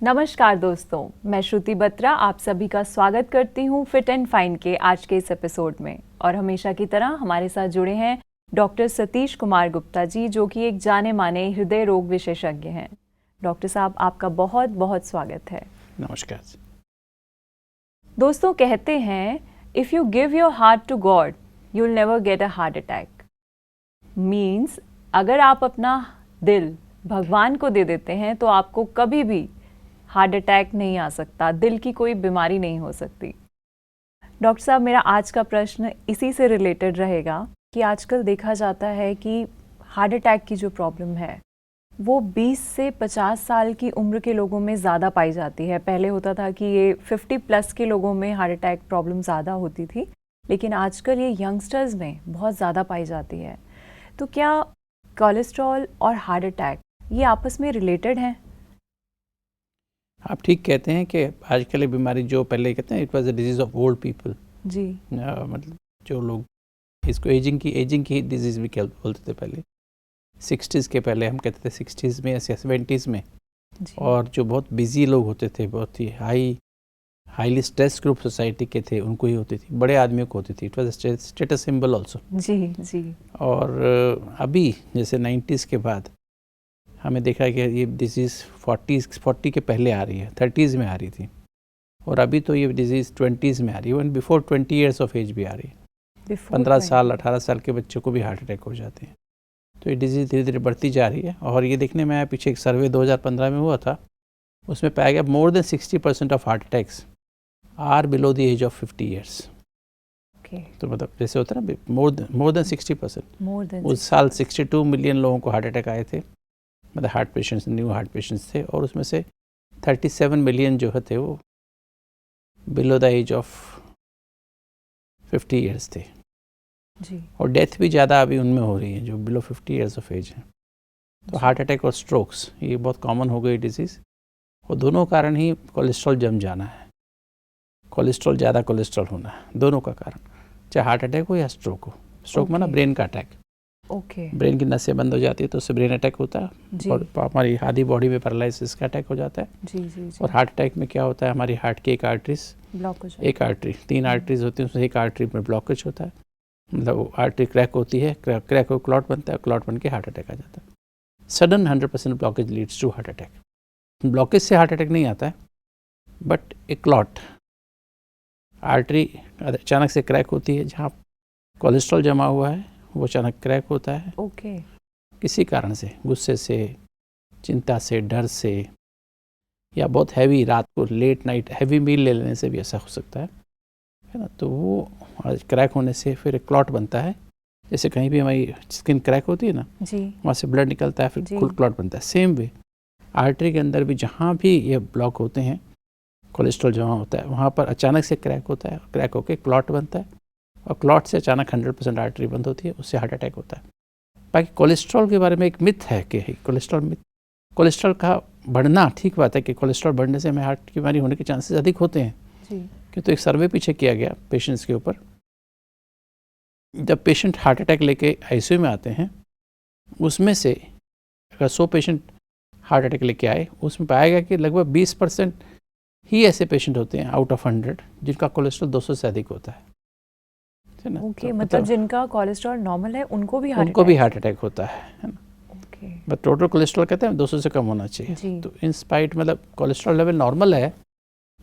नमस्कार दोस्तों, मैं श्रुति बत्रा आप सभी का स्वागत करती हूँ फिट एंड फाइन के आज के इस एपिसोड में। और हमेशा की तरह हमारे साथ जुड़े हैं डॉक्टर सतीश कुमार गुप्ता जी, जो कि एक जाने माने हृदय रोग विशेषज्ञ हैं। डॉक्टर साहब, आपका बहुत बहुत स्वागत है। नमस्कार। दोस्तों, कहते हैं if you give your heart to God you will never get a heart attack. Means अगर आप अपना दिल भगवान को दे देते हैं तो आपको कभी भी हार्ट अटैक नहीं आ सकता, दिल की कोई बीमारी नहीं हो सकती। डॉक्टर साहब, मेरा आज का प्रश्न इसी से रिलेटेड रहेगा कि आजकल देखा जाता है कि हार्ट अटैक की जो प्रॉब्लम है वो 20 से 50 साल की उम्र के लोगों में ज़्यादा पाई जाती है। पहले होता था कि ये 50 प्लस के लोगों में हार्ट अटैक प्रॉब्लम ज़्यादा होती थी, लेकिन आजकल ये यंगस्टर्स में बहुत ज़्यादा पाई जाती है। तो क्या कोलेस्ट्रॉल और हार्ट अटैक ये आपस में रिलेटेड हैं? आप ठीक कहते हैं कि आजकल ये बीमारी जो पहले कहते हैं it was a disease of old people जी। मतलब जो लोग इसको एजिंग की डिजीज़ भी बोलते थे पहले 60s के पहले हम कहते थे 60s में या 70s में। और जो बहुत बिजी लोग होते थे, बहुत ही हाईली स्ट्रेस ग्रुप सोसाइटी के थे, उनको ही होती थी, बड़े आदमियों को होती थी। It was status symbol also. जी जी। और अभी जैसे 90s के बाद हमें देखा है कि ये डिजीज़ 40 के पहले आ रही है, 30s में आ रही थी, और अभी तो ये डिजीज़ 20s में आ रही है, even before 20 years of age भी आ रही है। 15 साल 18 साल के बच्चों को भी हार्ट अटैक हो जाते हैं। तो ये डिजीज़ धीरे धीरे बढ़ती जा रही है। और ये देखने में आया, पीछे एक सर्वे 2015 में हुआ था, उसमें पाया गया more than 60% of heart attacks are below the age of 50 years. तो मतलब जैसे होता है ना, मोर देन 60%। उस साल 62 मिलियन लोगों को हार्ट अटैक आए थे, मतलब heart patients, new heart patients थे, और उसमें से 37 मिलियन जो थे वो below the age of 50 years थे जी। और डेथ भी ज़्यादा अभी उनमें हो रही है जो बिलो 50 ईयर्स ऑफ एज है। तो हार्ट अटैक और स्ट्रोक्स ये बहुत कॉमन हो गई डिजीज़, और दोनों कारण ही कोलेस्ट्रॉल जम जाना है, कोलेस्ट्रॉल ज़्यादा कोलेस्ट्रॉल होना है, दोनों का कारण, चाहे हार्ट अटैक हो या स्ट्रोक हो। स्ट्रोक माना ब्रेन का अटैक। ब्रेन की नसें बंद हो जाती है तो उससे ब्रेन अटैक होता है, और हमारी आधी बॉडी में पैरालिसिस का अटैक हो जाता है। जी। और हार्ट अटैक में क्या होता है, हमारी हार्ट की एक आर्टरीज ब्लॉक हो जाता है। एक आर्टरी, 3 आर्टरीज होती हैं, उसमें एक आर्टरी में ब्लॉकेज होता है, मतलब आर्टरी क्रैक होती है, क्रैक हो क्लॉट बनता है, क्लॉट बन के हार्ट अटैक आ जाता है। Sudden 100% blockage leads to heart attack. Blockage से हार्ट अटैक नहीं आता है, बट ए क्लॉट, आर्टरी अचानक से क्रैक होती है, जहाँ कोलेस्ट्रॉल जमा हुआ है वो अचानक क्रैक होता है। किसी कारण से, गुस्से से, चिंता से, डर से, या बहुत हैवी रात को लेट नाइट हैवी मील ले लेने से भी ऐसा हो सकता है ना। तो वो क्रैक होने से फिर एक क्लॉट बनता है, जैसे कहीं भी हमारी स्किन क्रैक होती है ना जी, वहाँ से ब्लड निकलता है, फिर फुल क्लॉट बनता है। सेम वे आर्टरी के अंदर भी जहाँ भी ये ब्लॉक होते हैं, कोलेस्ट्रॉल जमा होता है, वहाँ पर अचानक से क्रैक होता है, क्रैक होकर क्लॉट बनता है, और क्लॉट से अचानक 100% आर्टरी बंद होती है, उससे हार्ट अटैक होता है। बाकी कोलेस्ट्रॉल के बारे में एक मिथ है कि कोलेस्ट्रॉल का बढ़ना, ठीक बात है कि कोलेस्ट्रॉल बढ़ने से हमें हार्ट की बीमारी होने के चांसेस अधिक होते हैं जी। कि तो एक सर्वे पीछे किया गया पेशेंट्स के ऊपर, जब पेशेंट हार्ट अटैक लेके आईसीयू में आते हैं, उसमें से अगर 100 पेशेंट हार्ट अटैक लेके आए, उसमें पाया गया कि लगभग 20% ही ऐसे पेशेंट होते हैं आउट ऑफ 100 जिनका कोलेस्ट्रॉल 200 से अधिक होता है ना। तो मतलब जिनका कोलेस्ट्रॉल नॉर्मल है उनको भी हार्ट अटैक होता है ना। बट टोटल कोलेस्ट्रॉल कहते हैं 200 से कम होना चाहिए। तो इन स्पाइट मतलब कोलेस्ट्रॉल लेवल नॉर्मल है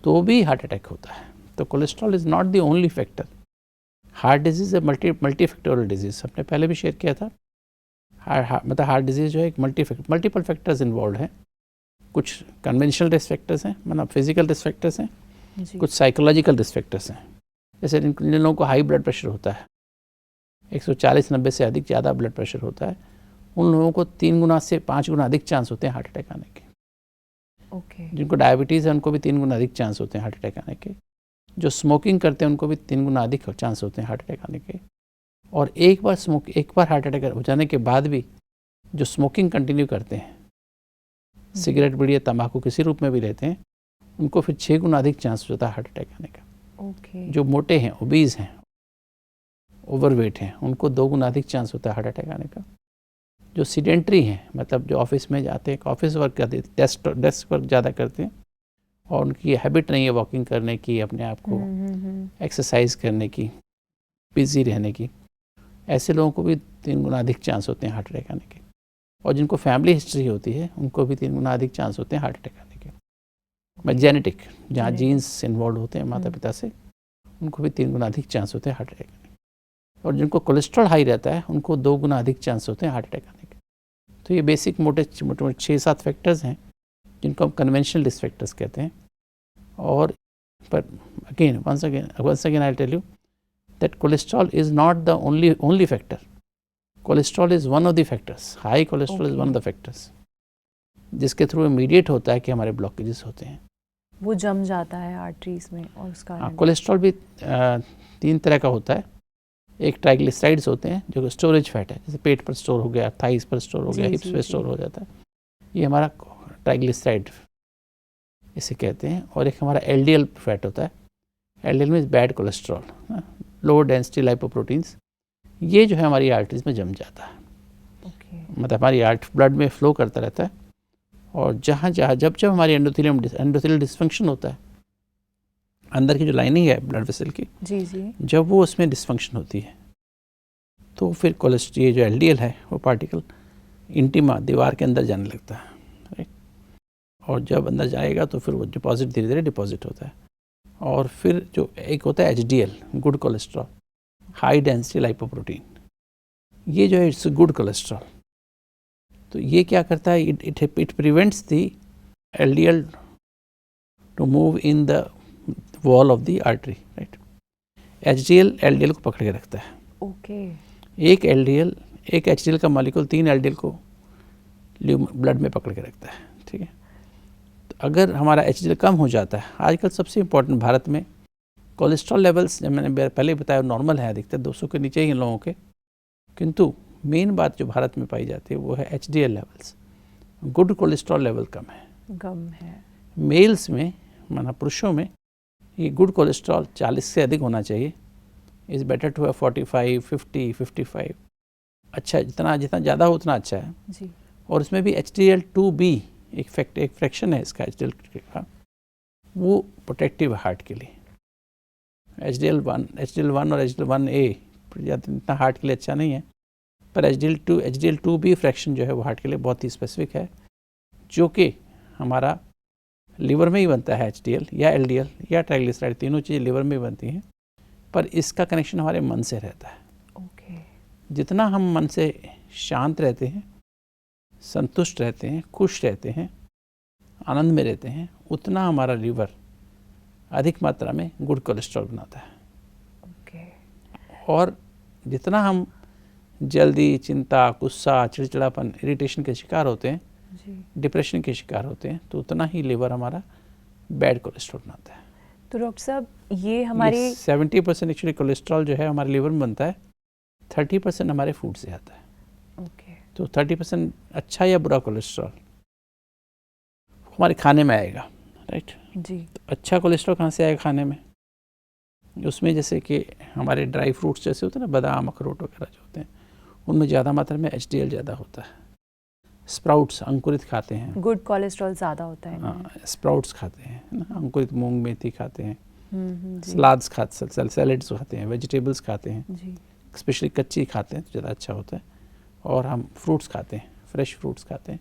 तो भी हार्ट अटैक होता है। तो cholesterol is not the only factor. Heart disease है मल्टी फैक्टोरियल डिजीज़, हमने पहले भी शेयर किया था। मतलब हार्ट डिजीज़ जो है एक मल्टीपल फैक्टर्स इन्वॉल्व हैं। कुछ कन्वेंशनल रिस्क फैक्टर्स हैं, मतलब फिजिकल रिस्क फैक्टर्स हैं, कुछ साइकोलॉजिकल रिस्क फैक्टर्स हैं। जैसे जिन लोगों को हाई ब्लड प्रेशर होता है, 140/90 से अधिक ज़्यादा ब्लड प्रेशर होता है, उन लोगों को 3 गुना से 5 गुना अधिक चांस होते हैं हार्ट अटैक आने के। जिनको डायबिटीज़ है उनको भी 3 गुना अधिक चांस होते हैं हार्ट अटैक आने के। जो स्मोकिंग करते हैं उनको भी 3 गुना अधिक चांस होते हैं हार्ट अटैक आने के। और एक बार हार्ट अटैक हो जाने के बाद भी जो स्मोकिंग कंटिन्यू करते हैं, सिगरेट, बीड़ी या तंबाकू किसी रूप में भी लेते हैं, उनको फिर 6 गुना अधिक चांस होता है हार्ट अटैक आने का। जो मोटे हैं, ओबीज हैं, ओवरवेट हैं, उनको 2 गुना अधिक चांस होता है हार्ट अटैक आने का। जो सीडेंट्री हैं, मतलब जो ऑफिस में जाते हैं, ऑफिस वर्क करते हैं, डेस्क वर्क ज़्यादा करते हैं, और उनकी हैबिट नहीं है वॉकिंग करने की, अपने आप को एक्सरसाइज करने की, बिजी रहने की, ऐसे लोगों को भी 3 गुना अधिक चांस होते हैं हार्ट अटैक आने के। और जिनको फैमिली हिस्ट्री होती है उनको भी 3 गुना अधिक चांस होते हैं हार्ट अटैक आने के। बट जेनेटिक, जहाँ जीन्स इन्वॉल्व होते हैं माता पिता से, उनको भी 3 गुना अधिक चांस होते हैं हार्ट अटैक आने के। और जिनको कोलेस्ट्रॉल हाई रहता है उनको 2 गुना अधिक चांस होते हैं हार्ट अटैक आने के। तो ये बेसिक मोटे 6-7 फैक्टर्स हैं जिनको हम कन्वेंशनल रिस्क फैक्टर्स कहते हैं। और पर again once again I'll tell you that cholesterol is not the only factor. Cholesterol is one of the factors. High cholesterol is one of the factors जिसके through immediate होता है कि हमारे blockages होते हैं, वो जम जाता है आर्टरीज में और उसका। हाँ, कोलेस्ट्रॉल भी 3 तरह का होता है। एक ट्राइग्लिसराइड्स होते हैं जो स्टोरेज फैट है, जैसे पेट पर स्टोर हो गया, थाइस पर स्टोर हो गया, हिप्स पे स्टोर हो जाता है, ये हमारा ट्राइग्लिसराइड इसे कहते हैं। और एक हमारा एलडीएल फैट होता है, LDL means bad cholesterol, low density lipoproteins, ये जो है हमारी आर्टरीज में जम जाता है। मतलब हमारी ब्लड में फ्लो करता रहता है, और जहाँ जब हमारी एंडोथेलियल डिस्फंक्शन होता है, अंदर की जो लाइनिंग है ब्लड वेसल की, जब वो उसमें डिस्फंक्शन होती है तो फिर कोलेस्ट्रॉल, ये जो एलडीएल है वो पार्टिकल इंटीमा, दीवार के अंदर जाने लगता है, राइट। और जब अंदर जाएगा तो फिर वो डिपॉजिट धीरे धीरे डिपॉजिट होता है। और फिर जो एक होता है HDL, good cholesterol, high density lipoprotein, ये जो है इट्स गुड कोलेस्ट्रॉल। तो ये क्या करता है, it prevents the LDL to move in the wall of the artery, right. HDL LDL को पकड़ के रखता है। एक एचडीएल का मॉलिक्यूल 3 एलडीएल को ब्लड में पकड़ के रखता है, ठीक है। तो अगर हमारा एचडीएल कम हो जाता है, आजकल सबसे इम्पोर्टेंट भारत में कोलेस्ट्रॉल लेवल्स, जब मैंने पहले बताया, नॉर्मल है, अधिकतर 200 के नीचे ही इन लोगों के, किंतु मेन बात जो भारत में पाई जाती है वो है HDL levels, good cholesterol level कम है। मेल्स में, माना पुरुषों में, ये गुड कोलेस्ट्रॉल 40 से अधिक होना चाहिए। इज़ बेटर टू हैव 45, 50, 55, अच्छा, जितना ज़्यादा हो उतना अच्छा है जी। और इसमें भी HDL2B एक फ्रैक्शन है इसका, HDL का, वो प्रोटेक्टिव है हार्ट के लिए। HDL1 और HDL1A इतना हार्ट के लिए अच्छा नहीं है, पर HDL2B फ्रैक्शन जो है वो हार्ट के लिए बहुत ही स्पेसिफिक है, जो कि हमारा लीवर में ही बनता है। HDL या LDL या ट्राइग्लिसराइड, तीनों चीज़ें लीवर में बनती हैं, पर इसका कनेक्शन हमारे मन से रहता है। जितना हम मन से शांत रहते हैं, संतुष्ट रहते हैं, खुश रहते हैं, आनंद में रहते हैं, उतना हमारा लीवर अधिक मात्रा में गुड कोलेस्ट्रॉल बनाता है। और जितना हम जल्दी चिंता, गुस्सा, चिड़चिड़ापन, इरिटेशन के शिकार होते हैं, डिप्रेशन के शिकार होते हैं, तो उतना ही लीवर हमारा बैड कोलेस्ट्रॉल बनाता है। तो डॉक्टर साहब, ये हमारी 70% एक्चुअली कोलेस्ट्रॉल जो है हमारे लीवर में बनता है, 30% हमारे फूड से आता है। तो 30% अच्छा या बुरा कोलेस्ट्रॉल हमारे खाने में आएगा, राइट जी। तो अच्छा कोलेस्ट्रॉल कहाँ से आएगा खाने में? उसमें जैसे कि हमारे ड्राई फ्रूट्स जैसे होते हैं ना, बादाम, अखरोट वगैरह जो होते हैं, उनमें ज़्यादा मात्रा में HDL ज़्यादा होता है। स्प्राउट्स, अंकुरित खाते हैं, गुड कोलेस्ट्रॉल ज़्यादा होता है। हाँ, स्प्राउट्स खाते हैं ना, अंकुरित मूंग, मेथी खाते हैं, सलाद्स खाते, सैलेड्स खाते हैं, वेजिटेबल्स खाते हैं, स्पेशली कच्ची खाते हैं तो ज़्यादा अच्छा होता है। और हम फ्रूट्स खाते हैं, फ्रेश फ्रूट्स खाते हैं,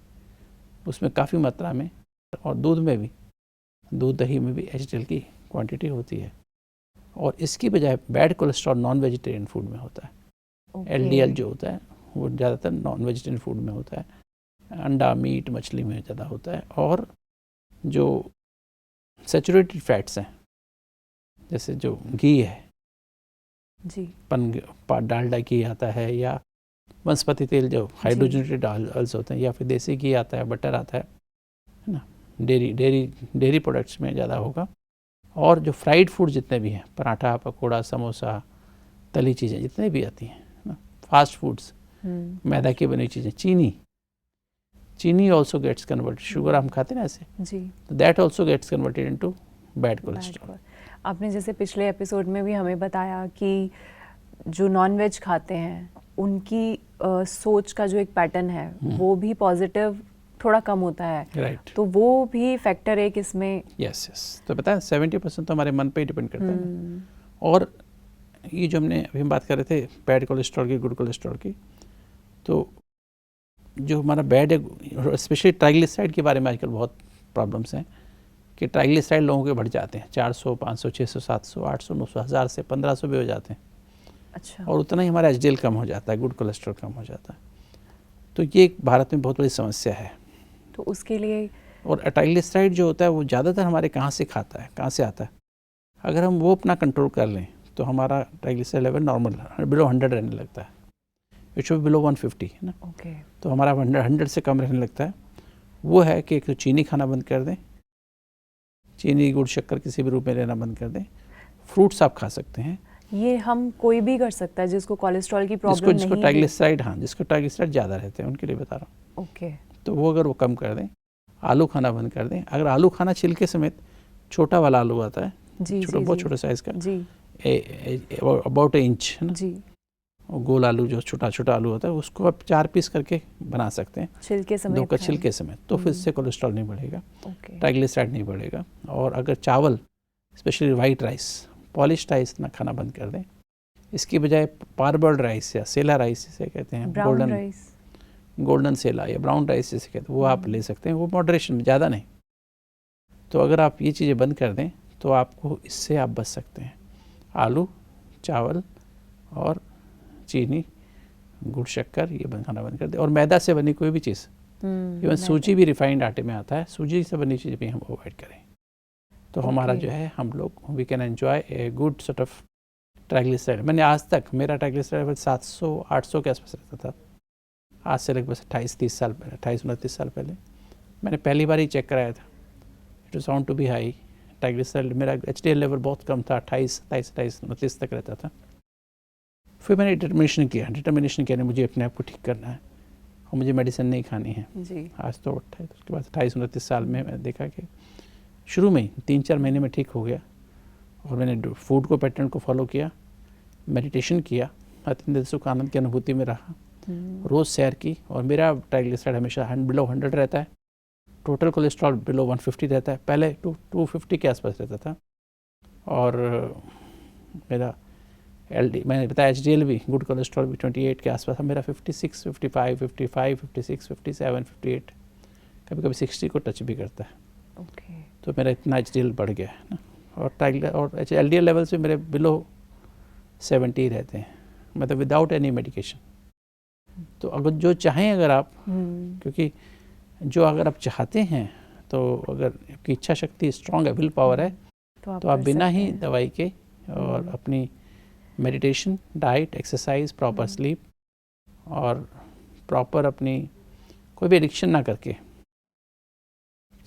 उसमें काफ़ी मात्रा में, और दूध में भी, दूध दही में भी HDL की क्वांटिटी होती है। और इसकी बजाय bad cholesterol non vegetarian food में होता है। LDL जो होता है वो ज़्यादातर नॉन वेजिटेरियन फूड में होता है, अंडा, मीट, मछली में ज़्यादा होता है। और जो सैचुरेटेड फैट्स हैं, जैसे जो घी है जी, डालडा घी आता है, या वनस्पति तेल जो हाइड्रोजनेटेड ऑयल्स होते हैं, या फिर देसी घी आता है, बटर आता है ना, डेयरी प्रोडक्ट्स में ज़्यादा होगा। और जो फ्राइड फूड जितने भी हैं, पराठा, पकोड़ा, समोसा, तली चीज़ें जितने भी आती हैं ना, फास्ट फूड्स, मैदा की बनी चीज़ें, चीनी ऑल्सो गेट्स कन्वर्टेड, शुगर हम खाते हैं ना ऐसे जी, तो that also gets converted into bad cholesterol. आपने जैसे पिछले एपिसोड में भी हमें बताया कि जो नॉन वेज खाते हैं उनकी सोच का जो एक पैटर्न है वो भी पॉजिटिव थोड़ा कम होता है, राइट, तो वो भी फैक्टर एक इसमें। यस, तो पता है 70% तो हमारे मन पे ही डिपेंड करता है ना। और ये जो हमने अभी हम बात कर रहे थे बैड कोलेस्ट्रॉल की, गुड कोलेस्ट्रॉल की, तो जो हमारा बैड है, स्पेशली ट्राइग्लिसराइड के बारे में आजकल बहुत प्रॉब्लम्स हैं कि ट्राइग्लिसराइड लोगों के बढ़ जाते हैं 400, 500, 600, 700, 800, 900, 1000 से 1500 भी हो जाते हैं। अच्छा। और उतना ही हमारा एचडीएल कम हो जाता है, गुड कोलेस्ट्रॉल कम हो जाता है। तो ये एक भारत में बहुत बड़ी समस्या है। तो उसके लिए और ट्राइग्लिसराइड जो होता है वो ज़्यादातर हमारे कहाँ से खाता है, कहाँ से आता है? अगर हम वो अपना कंट्रोल कर लें तो हमारा ट्राइग्लिसराइड लेवल नॉर्मल बिलो 100 रहने लगता है। इट शुड बी बिलो 150 है ना। ओके। तो हमारा 100 से कम रहने लगता है। वो है कि एक तो चीनी खाना बंद कर दें, चीनी, गुड़, शक्कर किसी भी रूप में लेना बंद कर दें। फ्रूट्स आप खा सकते हैं। ये हम कोई भी कर सकता है जिसको कोलेस्ट्रॉल की प्रॉब्लम नहीं जिसको है। ट्राइग्लिसराइड, हाँ, जिसको ट्राइग्लिसराइड ज़्यादा रहते हैं उनके लिए बता रहा हूँ। ओके। तो वो अगर वो कम कर दें, आलू खाना बंद कर दें। अगर आलू खाना छिलके समेत, छोटा वाला आलू आता है, जी छोटा, जी बहुत जी छोटे साइज़ का, जी अबाउट इंच है ना, जी। और गोल आलू जो छोटा छोटा आलू होता है उसको आप 4 पीस करके बना सकते हैं, छिलके 2 समेत का खाएं। छिलके समेत। तो फिर इससे कोलेस्ट्रॉल नहीं बढ़ेगा, ओके। ट्राइग्लिसराइड नहीं बढ़ेगा। और अगर चावल, specially white rice, polish rice ना खाना बंद कर दें, इसकी बजाय पारबर्ड राइस या सेला राइस जिसे कहते हैं, ब्राउन राइस, गोल्डन सेला या ब्राउन राइस जिसे कहते हैं, वो आप ले सकते हैं। वो मॉडरेशन में, ज़्यादा नहीं। तो अगर आप ये चीज़ें बंद कर दें तो आपको इससे आप बच सकते हैं। आलू, चावल और चीनी, गुड़, शक्कर, ये खाना बंद कर दें। और मैदा से बनी कोई भी चीज़, इवन सूजी भी रिफाइंड आटे में आता है, सूजी से बनी चीज़ भी हम अवॉइड करें। तो हमारा जो है, हम लोग we can enjoy a good sort of triglyceride. मैंने आज तक, मेरा ट्राइग्लिसराइड लेवल 700-800 के आसपास रहता था। आज से लगभग 28-30 साल पहले, 28-29 साल पहले मैंने पहली बार ही चेक कराया था। It was found to be high triglyceride. मेरा एचडीएल लेवल बहुत कम था, 28-29 तक रहता था। फिर मैंने डिटर्मिनेशन किया मुझे अपने आप को ठीक करना है और मुझे मेडिसिन नहीं खानी है जी। आज तो उसके बाद 28-29 साल में मैंने देखा कि शुरू में ही 3-4 महीने में ठीक हो गया। और मैंने फूड को, पैटर्न को फॉलो किया, मेडिटेशन किया, अत्यंत सुख आनंद की अनुभूति में रहा, रोज़ सैर की, और मेरा ट्राइग्लिसराइड हमेशा बिलो 100 रहता है। टोटल कोलेस्ट्रॉल बिलो 150 रहता है, पहले 250 के आसपास रहता था। और मेरा मैंने बताया एचडीएल भी, गुड कोलेस्ट्रॉल भी 28 के आसपास था। मेरा 56, 55, 55, 56, 57, 58, कभी कभी 60 को टच भी करता है। ओके। तो मेरा इतना एचडीएल बढ़ गया है ना। और एलडीएल लेवल से मेरे बिलो 70 रहते हैं, मतलब विदाउट एनी मेडिकेशन। तो अगर जो चाहें, अगर आप, क्योंकि जो अगर आप चाहते हैं, तो अगर आपकी इच्छा शक्ति स्ट्रांग है, विल पावर है, तो आप बिना ही दवाई के और अपनी meditation, diet, exercise, proper sleep और प्रॉपर अपनी कोई भी एडिक्शन ना करके,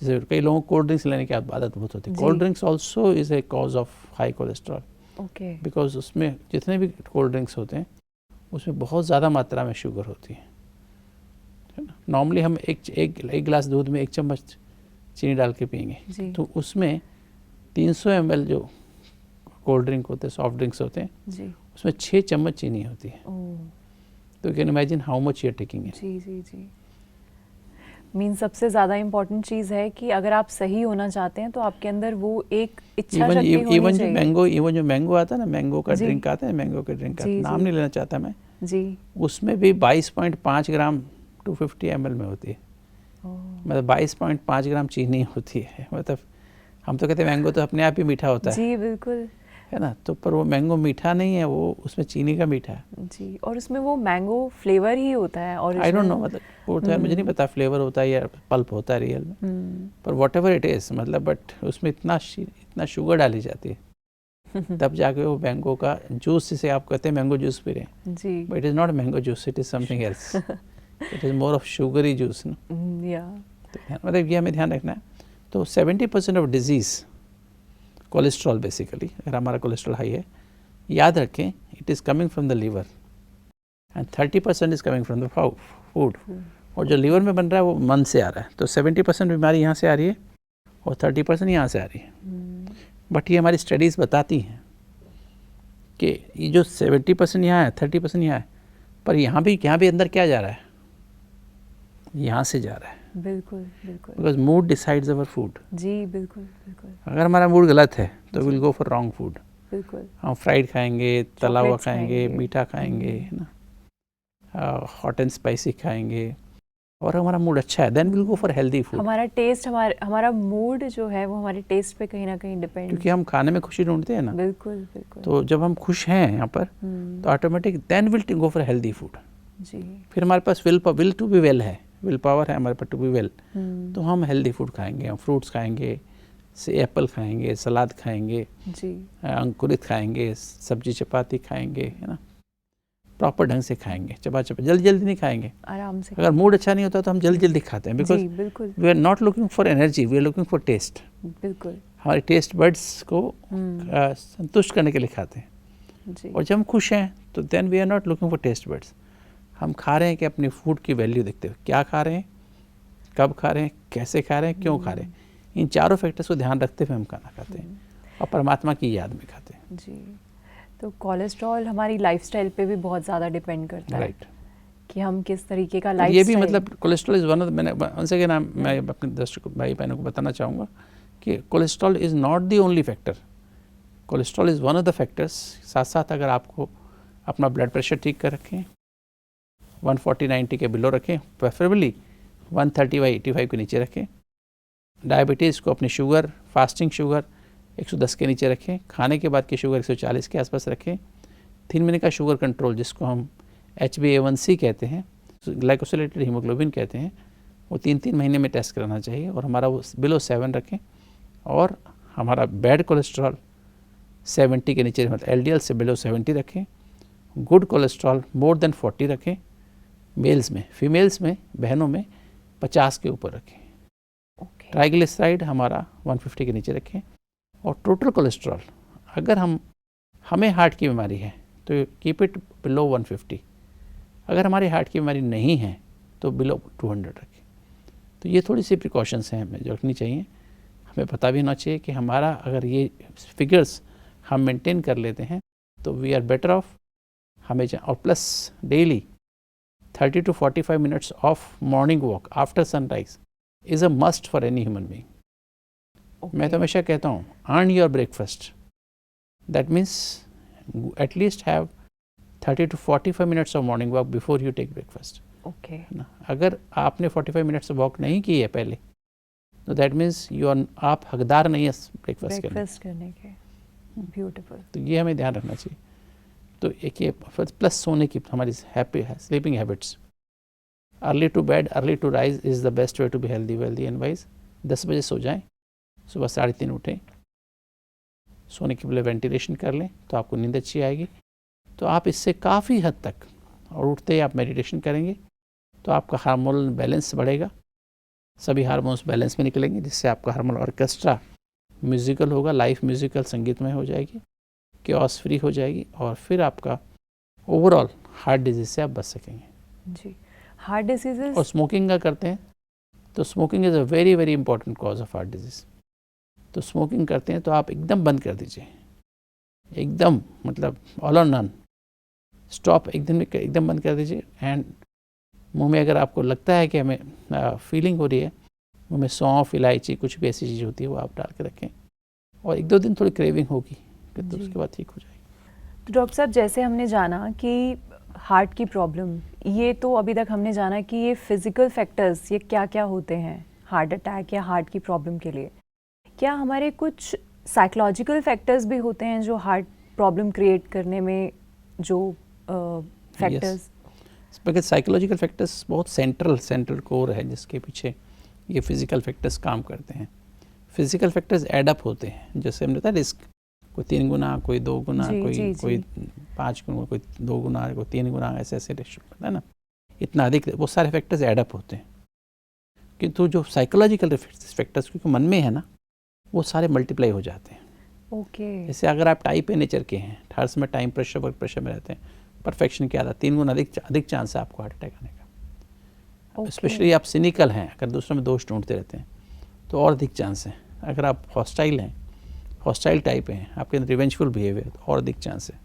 जैसे कई लोगों को कोल्ड ड्रिंक्स लेने की आदत बहुत होती है। Cold drinks also is a cause of high cholesterol. Okay. Because उसमें जितने भी कोल्ड ड्रिंक्स होते हैं उसमें बहुत ज़्यादा मात्रा में शुगर होती है ना। नॉर्मली हम एक गिलास दूध में 1 चम्मच चीनी डाल के पियेंगे, तो उसमें 300 ml जो कोल्ड ड्रिंक होते हैं, सॉफ्ट ड्रिंक्स होते हैं, जी, उसमें 6 चम्मच चीनी होती है। तो you can imagine how much you are taking it. जी जी जी। मीन सबसे ज़्यादा इम्पोर्टेंट चीज़ है कि अगर आप सही होना चाहते हैं तो आपके अंदर वो एक इच्छा शक्ति होनी चाहिए। इवन जो मैंगो आता है ना, मैंगो का ड्रिंक आता है, मैंगो के ड्रिंक का नाम नहीं लेना चाहता मैं जी, उसमें भी 22.5 ग्राम 250 ml में होती है। मतलब 22.5 ग्राम चीनी होती है। मतलब हम तो कहते हैं मैंगो तो अपने आप ही मीठा होता है, जी बिल्कुल, है ना। तो पर वो मैंगो मीठा नहीं है, वो उसमें चीनी का मीठा है जी। और उसमें वो मैंगो फ्लेवर ही होता है। और आई डोंट नो, मतलब वो तो मुझे नहीं पता फ्लेवर होता है या पल्प होता है रियल में, पर वॉट एवर इट इज़, मतलब बट उसमें इतना शुगर डाली जाती है तब जाके वो मैंगो का जूस, जिसे आप कहते हैं मैंगो जूस पी रहे हैं जी, but it is not mango juice, it is something else, it is more of sugary juice ना। या मतलब ये हमें ध्यान रखना है। तो 70% ऑफ डिजीज़ कोलेस्ट्रॉल, बेसिकली अगर हमारा कोलेस्ट्रॉल हाई है, याद रखें it is coming from the liver and 30% is coming from the food. और जो लीवर में बन रहा है वो मन से आ रहा है। तो 70% बीमारी यहाँ से आ रही है और 30% यहाँ से आ रही है। बट ये हमारी स्टडीज़ बताती हैं कि ये जो 70% यहाँ है, 30% यहाँ है, पर यहाँ भी अंदर क्या जा रहा है, यहाँ से जा रहा है। बिल्कुल बिल्कुल because mood decides our food. जी बिल्कुल बिल्कुल अगर हमारा मूड गलत है तो will go for wrong food. बिल्कुल हम फ्राइड खाएंगे, तला हुआ Chocolates खाएंगे, खाएंगे. मीठा खाएंगे, है ना, हॉट एंड स्पाइसी खाएंगे, और हमारा मूड अच्छा है then will go for healthy food. हमारा टेस्ट हमारा मूड जो है वो हमारे टेस्ट पे कहीं ना कहीं डिपेंड. क्योंकि हम खाने में खुशी ढूंढते हैं ना. बिल्कुल बिल्कुल. तो जब हम खुश हैं यहाँ पर तो automatic then will go for healthy food. जी. फिर हमारे पास विल टू बी वेल है, विल पावर है हमारे पास टू बी वेल. तो हम हेल्दी फूड खाएंगे, हम फ्रूट्स खाएंगे, से एप्पल खाएंगे, सलाद खाएंगे, जी. अंकुरित खाएंगे, सब्जी चपाती खाएंगे, है ना, प्रॉपर ढंग से खाएंगे, चबा जल्दी जल्दी नहीं खाएंगे. आराम से. अगर मूड अच्छा नहीं होता तो हम जल्दी जल्दी खाते हैं, बिकॉज जी बिल्कुल we are not looking for energy, we are looking for taste. बिल्कुल. हमारे टेस्ट बर्ड्स को संतुष्ट करने के लिए खाते हैं. जी. और जब हम खुश हैं तो then we are not looking for taste buds. हम खा रहे हैं कि अपनी फूड की वैल्यू देखते हुए, क्या खा रहे हैं, कब खा रहे हैं, कैसे खा रहे हैं, क्यों खा रहे हैं, इन चारों फैक्टर्स को ध्यान रखते हुए हम खाना खाते हैं और परमात्मा की याद में खाते हैं. जी. तो कोलेस्ट्रॉल हमारी लाइफस्टाइल पे भी बहुत ज़्यादा डिपेंड करता है. राइट. कि हम किस तरीके का ये लाइफस्टाइल. भी मतलब कोलेस्ट्रॉल इज़ वन ऑफ, मैंने उनसे क्या नाम, मैं अपने दर्शक भाई बहनों को बताना चाहूँगा कि cholesterol is not the only factor. Cholesterol is one of the factors. साथ साथ अगर आपको अपना ब्लड प्रेशर ठीक कर रखें, 140/90 के बिलो रखें, प्रेफरेबली 130/85 के नीचे रखें. डायबिटीज़ को, अपनी शुगर, फास्टिंग शुगर 110 के नीचे रखें, खाने के बाद की शुगर 140 के आसपास रखें. 3 महीने का शुगर कंट्रोल, जिसको हम HbA1c कहते हैं, ग्लाइकोसिलेटेड हीमोग्लोबिन कहते हैं, वो 3-3 महीने में टेस्ट कराना चाहिए और हमारा वो बिलो 7 रखें. और हमारा बैड कोलेस्ट्रॉल 70 के नीचे, मतलब LDL से बिलो 70 रखें. गुड कोलेस्ट्रॉल मोर देन 40 रखें मेल्स में. फीमेल्स में, बहनों में 50 के ऊपर रखें. ट्राइग्लिसराइड हमारा 150 के नीचे रखें. और टोटल कोलेस्ट्रॉल, अगर हमें हार्ट की बीमारी है तो कीप इट बिलो 150. अगर हमारी हार्ट की बीमारी नहीं है तो बिलो 200 रखें. तो ये थोड़ी सी प्रिकॉशंस हैं हमें जो रखनी चाहिए. हमें पता भी होना चाहिए कि हमारा अगर ये फिगर्स हम मेंटेन कर लेते हैं तो वी आर बेटर ऑफ. हमें और plus daily 30 to 45 minutes of morning walk after sunrise is a must for any human being. मैं तो हमेशा कहता हूँ, earn your breakfast. That means at least have 30 to 45 minutes of morning walk before you take breakfast. Okay. ना, अगर आपने 45 minutes walk नहीं की है पहले तो दैट मीन्स आप हकदार नहीं है ब्रेकफास्ट करने के. ब्यूटीफुल. तो ये हमें ध्यान रखना चाहिए. तो एक ये प्लस सोने की हमारी happy sleeping habits. Early to bed, early to rise is the best way to be healthy, wealthy and wise. 10 बजे सो जाएं, सुबह 3:30 उठें, सोने के पहले वेंटिलेशन कर लें तो आपको नींद अच्छी आएगी. तो आप इससे काफ़ी हद तक, और उठते ही आप मेडिटेशन करेंगे तो आपका हार्मोनल बैलेंस बढ़ेगा, सभी हार्मोन्स बैलेंस में निकलेंगे, जिससे आपका हार्मोनल ऑर्केस्ट्रा म्यूज़िकल होगा, लाइफ म्यूज़िकल संगीतमय हो जाएगी, क्योस फ्री हो जाएगी, और फिर आपका ओवरऑल हार्ट डिजीज़ से आप बच सकेंगे. जी. Heart diseases. और स्मोकिंग का करते हैं तो smoking is a very very important cause of heart disease. तो स्मोकिंग करते हैं तो आप एकदम बंद कर दीजिए, एकदम, मतलब ऑल और नन, स्टॉप, एकदम बंद कर दीजिए. एंड मुंह में अगर आपको लगता है कि हमें फीलिंग हो रही है, मुंह में सौंफ, इलायची, कुछ भी ऐसी चीज़ होती है वो आप डाल के रखें, और 1-2 दिन थोड़ी क्रेविंग होगी तो उसके बाद ठीक हो जाएगी. तो डॉक्टर साहब, जैसे हमने जाना कि हार्ट की प्रॉब्लम, ये तो अभी तक हमने जाना कि ये फिजिकल फैक्टर्स, ये क्या क्या होते हैं हार्ट अटैक या हार्ट की प्रॉब्लम के लिए. क्या हमारे कुछ साइकोलॉजिकल फैक्टर्स भी होते हैं जो हार्ट प्रॉब्लम क्रिएट करने में, जो फैक्टर्स? बिकॉज साइकोलॉजिकल फैक्टर्स बहुत सेंट्रल कोर है जिसके पीछे ये फिजिकल फैक्टर्स काम करते हैं. फिजिकल फैक्टर्स एड अप होते हैं, जैसे हमने बताया रिस्क, कोई 3 गुना, कोई 2 गुना, कोई 5 गुना, कोई 2 गुना, कोई 3 गुना, ऐसे रेशियो है ना, इतना अधिक, वो सारे फैक्टर्स एड अप होते हैं. किंतु जो साइकोलॉजिकल फैक्टर्स क्योंकि मन में है ना, वो सारे मल्टीप्लाई हो जाते हैं. ओके. जैसे अगर आप टाइप ए नेचर के हैं, हर समय टाइम प्रेशर, वर्क प्रेशर में रहते हैं, परफेक्शन की आदत, 3 गुना अधिक चांस है आपको हार्ट अटैक आने का. स्पेशली आप सिनिकल हैं, अगर दूसरों में दोष ढूंढते रहते हैं तो और अधिक चांस है. अगर आप हॉस्टाइल हैं, हॉस्टाइल टाइप हैं, आपके अंदर रिवेंजफुल बिहेवियर, तो और अधिक चांस है.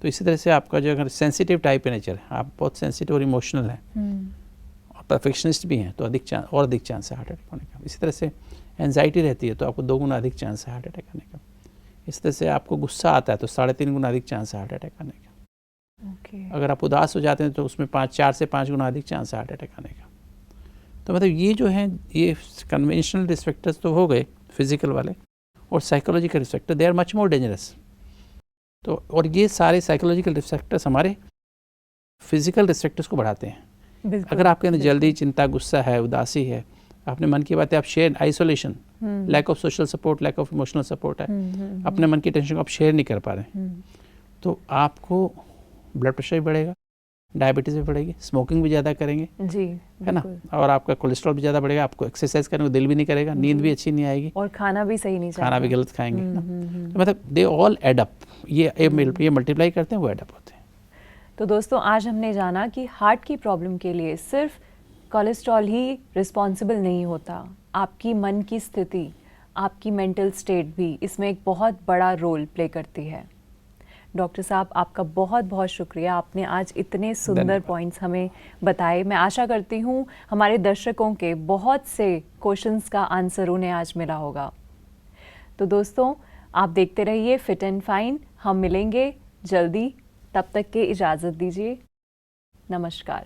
तो इसी तरह से आपका जो अगर सेंसिटिव टाइप है नेचर है, आप बहुत सेंसिटिव और इमोशनल हैं, परफेक्शनिस्ट भी हैं तो अधिक चांस है हार्ट अटैक होने का। इसी तरह से एंजाइटी रहती है तो आपको 2 गुना अधिक चांस है हार्ट अटैक आने का। इस तरह से आपको गुस्सा आता है तो 3.5 गुना अधिक चांस है हार्ट अटैक आने का। अगर आप उदास हो जाते हैं तो उसमें 4 से 5 गुना अधिक चांस है हार्ट अटैक आने का। तो मतलब ये जो है ये कन्वेंशनल रिस्क फैक्टर्स तो हो गए फिजिकल वाले, और psychological risk factor they are much more dangerous. तो और ये सारे साइकोलॉजिकल रिस्क फैक्टर्स हमारे फिजिकल रिस्क फैक्टर्स को बढ़ाते हैं। अगर आपके अंदर जल्दी, चिंता, गुस्सा है, उदासी है, अपने मन की बातें आप share, isolation, lack of social support, lack of emotional support है, अपने मन की टेंशन को आप शेयर नहीं कर पा रहे, तो आपको ब्लड प्रेशर भी बढ़ेगा, डायबिटीज़ भी बढ़ेगी, स्मोकिंग भी ज़्यादा करेंगे जी, है ना, और आपका कोलेस्ट्रॉल भी ज़्यादा बढ़ेगा, आपको एक्सरसाइज करने को दिल भी नहीं करेगा, नींद भी अच्छी नहीं आएगी, और खाना भी सही नहीं, खाना भी गलत खाएंगे ना। तो मतलब दे ऑल एड अप, ये मल्टीप्लाई करते हैं, वो एड अप होते हैं। तो दोस्तों आज हमने जाना कि हार्ट की प्रॉब्लम के लिए सिर्फ कोलेस्ट्रॉल ही रिस्पॉन्सिबल नहीं होता, आपकी मन की स्थिति, आपकी मेंटल स्टेट भी इसमें एक बहुत बड़ा रोल प्ले करती है। डॉक्टर साहब आपका बहुत बहुत शुक्रिया, आपने आज इतने सुंदर पॉइंट्स हमें बताए। मैं आशा करती हूँ हमारे दर्शकों के बहुत से क्वेश्चंस का आंसर उन्हें आज मिला होगा। तो दोस्तों आप देखते रहिए फिट एंड फाइन, हम मिलेंगे जल्दी, तब तक के इजाज़त दीजिए, नमस्कार।